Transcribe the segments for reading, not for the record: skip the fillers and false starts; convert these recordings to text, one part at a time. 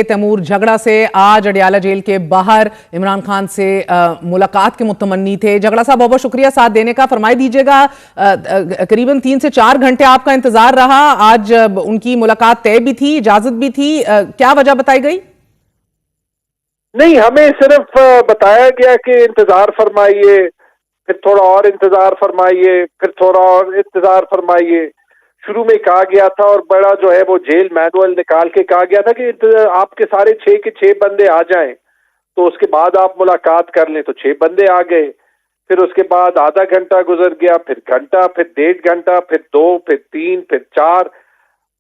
तैमूर झगड़ा से आज अडयाला जेल के बाहर इमरान खान से मुलाकात के मुतमन्नी थे। झगड़ा साहब बहुत बहुत शुक्रिया साथ देने का। फरमाई दीजिएगा, करीबन 3 से 4 घंटे आपका इंतजार रहा। आज उनकी मुलाकात तय भी थी, इजाजत भी थी, क्या वजह बताई गई? नहीं, हमें सिर्फ बताया गया कि इंतजार फरमाइए, फिर थोड़ा और इंतजार फरमाइए, फिर थोड़ा और इंतजार फरमाइए। शुरू में कहा गया था और बड़ा जो है वो जेल मैनुअल निकाल के कहा गया था कि आपके सारे 6 के 6 बंदे आ जाएं, तो उसके बाद आप मुलाकात कर लें। तो 6 बंदे आ गए, फिर उसके बाद आधा घंटा गुजर गया, फिर घंटा, फिर 1.5 घंटा, फिर 2, फिर 3, फिर 4।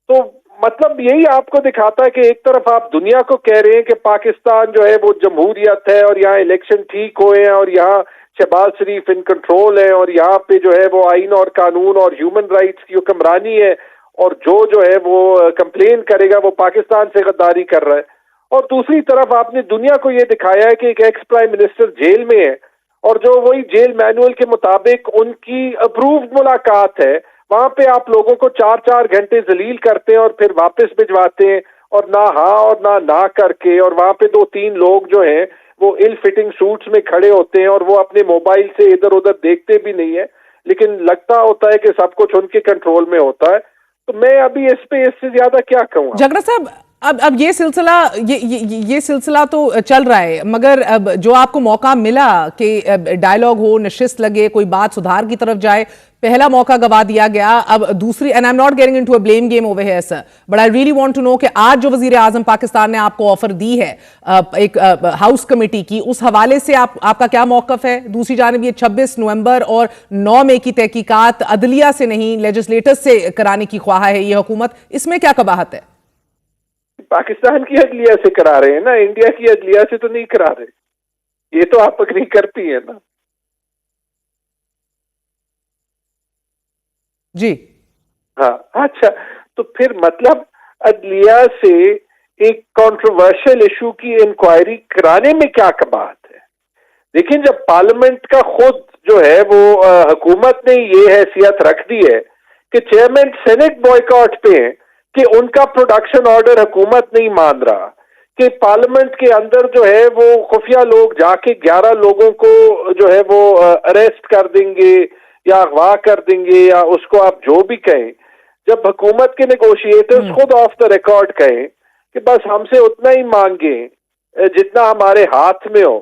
तो मतलब यही आपको दिखाता है कि एक तरफ आप दुनिया को कह रहे हैं कि पाकिस्तान जो है वो जमहूरियत है और यहाँ इलेक्शन ठीक हुए हैं और यहाँ शहबाज शरीफ इन कंट्रोल है और यहाँ पे जो है वो आइन और कानून और ह्यूमन राइट्स की हुक्मरानी है, और जो है वो कंप्लेन करेगा वो पाकिस्तान से गद्दारी कर रहा है। और दूसरी तरफ आपने दुनिया को ये दिखाया है कि एक एक्स प्राइम मिनिस्टर जेल में है और जो वही जेल मैनुअल के मुताबिक उनकी अप्रूव्ड मुलाकात है, वहां पे आप लोगों को 4-4 घंटे जलील करते हैं और फिर वापस भिजवाते हैं, और ना हाँ और ना करके। और वहां पे 2-3 लोग जो हैं वो इल फिटिंग सूट्स में खड़े होते हैं और वो अपने मोबाइल से इधर उधर देखते भी नहीं है, लेकिन लगता होता है कि सब कुछ उनके कंट्रोल में होता है। तो मैं अभी इससे ज्यादा क्या कहूँगा। झगड़ा साहब, अब ये सिलसिला ये सिलसिला तो चल रहा है, मगर अब जो आपको मौका मिला कि डायलॉग हो, नशिस्त लगे, कोई बात सुधार की तरफ जाए, पहला मौका गवा दिया गया। अब दूसरी, and I am not getting into a blame game over here sir, but I really want to know कि आज जो वजीर आजम पाकिस्तान ने आपको ऑफर दी है एक हाउस कमेटी की, उस हवाले से आपका क्या मौकफ है? दूसरी जानिब ये 26 नवंबर और 9 मई की तहकीकात अदलिया से नहीं लेजिस्लेटर्स से कराने की ख्वाह है ये हुकूमत, इसमें क्या कबाहत है? पाकिस्तान की अदलिया से करा रहे हैं ना, इंडिया की अदलिया से तो नहीं करा रहे। ये तो आप अग्री करती है ना? जी हाँ, अच्छा, तो फिर मतलब अदलिया से एक कंट्रोवर्शियल इशू की इंक्वायरी कराने में क्या कबाहत है? लेकिन जब पार्लियामेंट का खुद जो है वो हुकूमत ने ये हैसियत रख दी है कि चेयरमैन सेनेट बॉयकॉट पे है कि उनका प्रोडक्शन ऑर्डर हुकूमत नहीं मान रहा, कि पार्लियामेंट के अंदर जो है वो खुफिया लोग जाके 11 लोगों को जो है वो अरेस्ट कर देंगे या अगवा कर देंगे या उसको आप जो भी कहें, जब हुकूमत के नेगोशिएटर्स खुद ऑफ द रिकॉर्ड कहें कि बस हमसे उतना ही मांगे जितना हमारे हाथ में हो,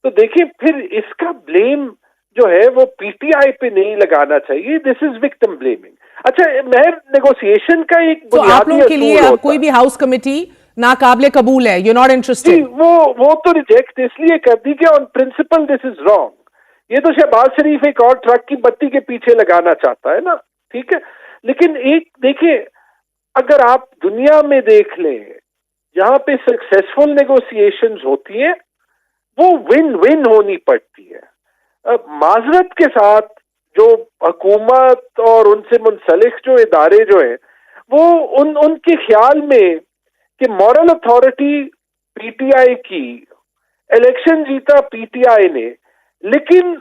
तो देखिए फिर इसका ब्लेम जो है वो पीटीआई पे नहीं लगाना चाहिए। This is victim blaming. अच्छा, महर नेगोशिएशन का एक तो आप लोगों के लिए अब कोई भी हाउस कमेटी नाकाबिले कबूल है? You not interested? वो तो रिजेक्ट इसलिए कर दी कि on principal this is wrong. ये तो शहबाज शरीफ एक और ट्रक की बत्ती के पीछे लगाना चाहता है ना, ठीक है। लेकिन एक देखिए, अगर आप दुनिया में देख लें जहां पे सक्सेसफुल नेगोशिएशंस होती है वो विन विन होनी पड़ती है। अब माजरत के साथ जो हुकूमत और उनसे मुंसलिक जो इदारे जो है वो उनके ख्याल में कि मॉरल अथॉरिटी पीटीआई की, इलेक्शन जीता पीटीआई ने, लेकिन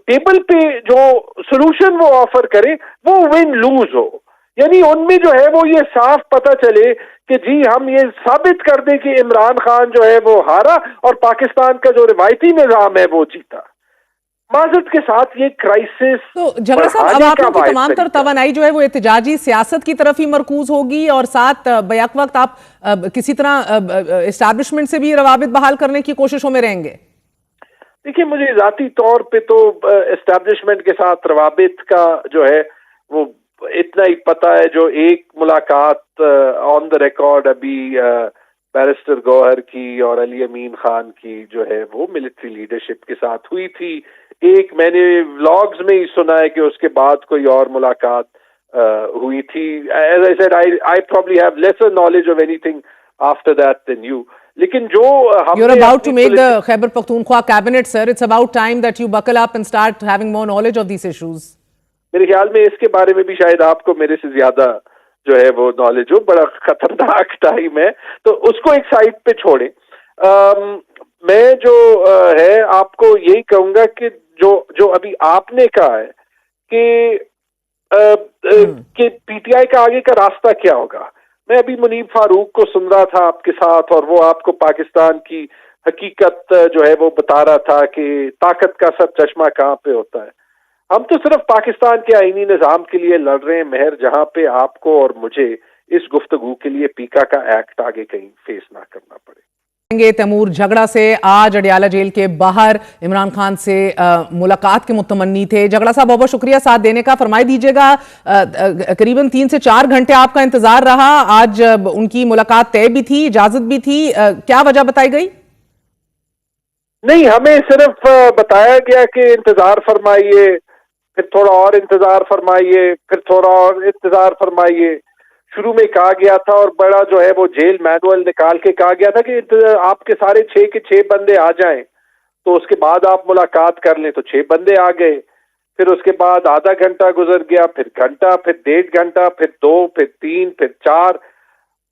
टेबल पे जो सॉल्यूशन वो ऑफर करे वो विन लूज हो, यानी उनमें जो है वो ये साफ पता चले कि जी हम ये साबित कर दें कि इमरान खान जो है वो हारा और पाकिस्तान का जो रिवायती निजाम है वो जीता। माजरत के साथ ये क्राइसिस। तो झगड़ा साहब, अब आप लोगों की तमाम तर तवानाई जो है वो एहतजाजी सियासत की तरफ ही मरकूज होगी और साथ बैक वक्त आप किसी तरह एस्टैब्लिशमेंट से भी रवाबित बहाल करने की कोशिशों में रहेंगे? देखिए, मुझे जाती तौर पे तो एस्टैब्लिशमेंट के साथ रवाबित का जो है वो इतना ही पता है, जो एक मुलाकात ऑन द रिकॉर्ड अभी बैरिस्टर गौहर की और अली अमीन खान की जो है वो मिलिट्री लीडरशिप के साथ हुई थी। एक मैंने व्लॉग्स में ही सुना है कि उसके बाद कोई और मुलाकात हुई थी। As I said, I probably have lesser knowledge of anything after that than you. लेकिन जो You're about to make the Khyber Pakhtunkhwa cabinet, sir. It's about time that you buckle up and start having more knowledge of these issues. मेरे ख्याल में इसके बारे में भी शायद आपको मेरे से ज्यादा जो है वो नॉलेज हो। बड़ा खतरनाक टाइम है, तो उसको एक साइड पे छोड़े। मैं जो है आपको यही कहूंगा कि जो अभी आपने कहा है कि पीटीआई का आगे का रास्ता क्या होगा, मैं अभी मुनीब फारूक को सुन रहा था आपके साथ, और वो आपको पाकिस्तान की हकीकत जो है वो बता रहा था कि ताकत का सर चश्मा कहाँ पे होता है। हम तो सिर्फ पाकिस्तान के आईनी निजाम के लिए लड़ रहे हैं महर, जहां पे आपको और मुझे इस गुफ्तगू के लिए पीका का एक्ट आगे कहीं फेस ना करना पड़े। तैमूर झगड़ा से आज अडयाला जेल के बाहर इमरान खान से मुलाकात के मुतमन्नी थे। झगड़ा साहब, बहुत बहुत शुक्रिया साथ देने का। फरमाई दीजिएगा, करीबन 3 से 4 घंटे आपका इंतजार रहा। आज उनकी मुलाकात तय भी थी, इजाजत भी थी, क्या वजह बताई गई? नहीं, हमें सिर्फ बताया गया कि इंतजार फरमाइए, फिर थोड़ा और इंतजार फरमाइए, फिर थोड़ा और इंतजार फरमाइए। शुरू में कहा गया था, और बड़ा जो है वो जेल मैनुअल निकाल के कहा गया था कि आपके सारे 6 के 6 बंदे आ जाएं, तो उसके बाद आप मुलाकात कर लें। तो 6 बंदे आ गए, फिर उसके बाद आधा घंटा गुजर गया, फिर घंटा, फिर 1.5 घंटा, फिर 2, फिर 3, फिर 4।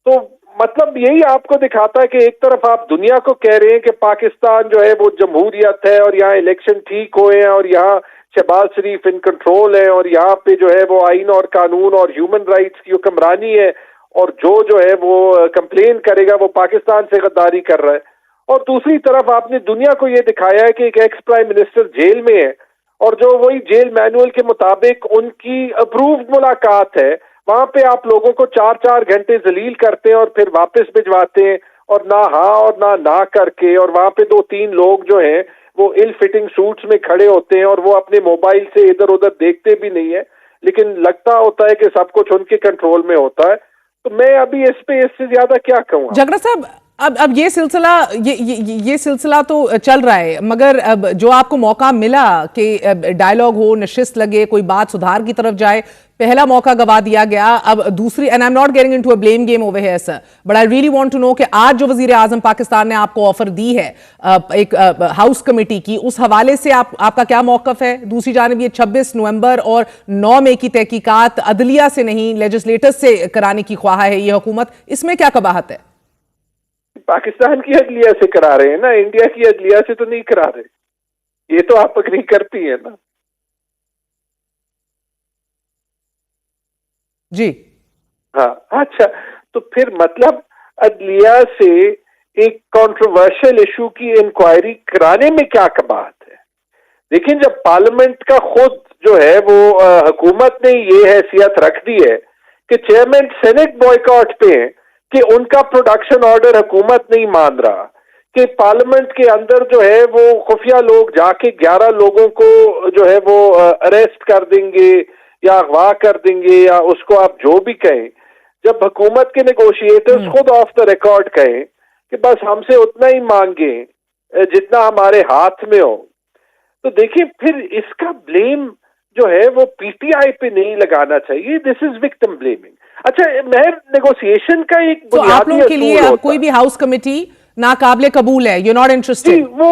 तो मतलब यही आपको दिखाता है कि एक तरफ आप दुनिया को कह रहे हैं कि पाकिस्तान जो है वो जमहूरियत है, और यहाँ इलेक्शन ठीक हुए हैं, और यहाँ शहबाज शरीफ इन कंट्रोल है, और यहाँ पे जो है वो आइन और कानून और ह्यूमन राइट्स की हुक्मरानी है, और जो है वो कंप्लेन करेगा वो पाकिस्तान से गद्दारी कर रहा है। और दूसरी तरफ आपने दुनिया को ये दिखाया है कि एक एक्स प्राइम मिनिस्टर जेल में है, और जो वही जेल मैनुअल के मुताबिक उनकी अप्रूव्ड मुलाकात है, वहां पे आप लोगों को 4-4 घंटे जलील करते हैं और फिर वापस भिजवाते हैं, और ना हाँ और ना करके। और वहां पे 2-3 लोग जो हैं वो इल फिटिंग सूट्स में खड़े होते हैं, और वो अपने मोबाइल से इधर उधर देखते भी नहीं है, लेकिन लगता होता है कि सब कुछ उनके कंट्रोल में होता है। तो मैं अभी इससे ज्यादा क्या कहूँ। झगड़ा साहब, अब ये सिलसिला तो चल रहा है, मगर अब जो आपको मौका मिला कि डायलॉग हो, नशिस्त लगे, कोई बात सुधार की तरफ जाए, पहला मौका गवा दिया गया। अब दूसरी, and I am not getting into a blame game over here sir, but I really want to know कि आज जो वजीर आजम पाकिस्तान ने आपको ऑफर दी है एक हाउस कमेटी की, उस हवाले से आपका क्या मौकफ है? दूसरी जानिब ये 26 नवंबर और 9 मई की तहकीकात अदलिया से नहीं लेजिस्लेटर्स से कराने की ख्वाह है ये हुकूमत, इसमें क्या कबाहत है? पाकिस्तान की अदलिया से करा रहे हैं ना, इंडिया की अदलिया से तो नहीं करा रहे। ये तो आप अग्री करती है ना। जी हाँ, अच्छा, तो फिर मतलब अदलिया से एक कंट्रोवर्शियल इशू की इंक्वायरी कराने में क्या कबाहत है? लेकिन जब पार्लियामेंट का खुद जो है वो हुकूमत ने ये हैसियत रख दी है कि चेयरमैन सेनेट बॉयकॉट पे है, कि उनका प्रोडक्शन ऑर्डर हुकूमत नहीं मान रहा, कि पार्लियामेंट के अंदर जो है वो खुफिया लोग जाके 11 लोगों को जो है वो अरेस्ट कर देंगे या अगवा कर देंगे, या उसको आप जो भी कहें। जब हुकूमत के नेगोशिएटर्स खुद ऑफ द रिकॉर्ड कहें कि बस हमसे उतना ही मांगे जितना हमारे हाथ में हो, तो देखिए फिर इसका ब्लेम जो है वो पीटीआई पे नहीं लगाना चाहिए। This is victim blaming. अच्छा, महर, नेगोशिएशन का एक तो आप बुनियादी लोगों के लिए असूल अब होता कोई है। भी हाउस कमेटी नाकाबिले कबूल है, यू नॉट इंटरेस्टेड? वो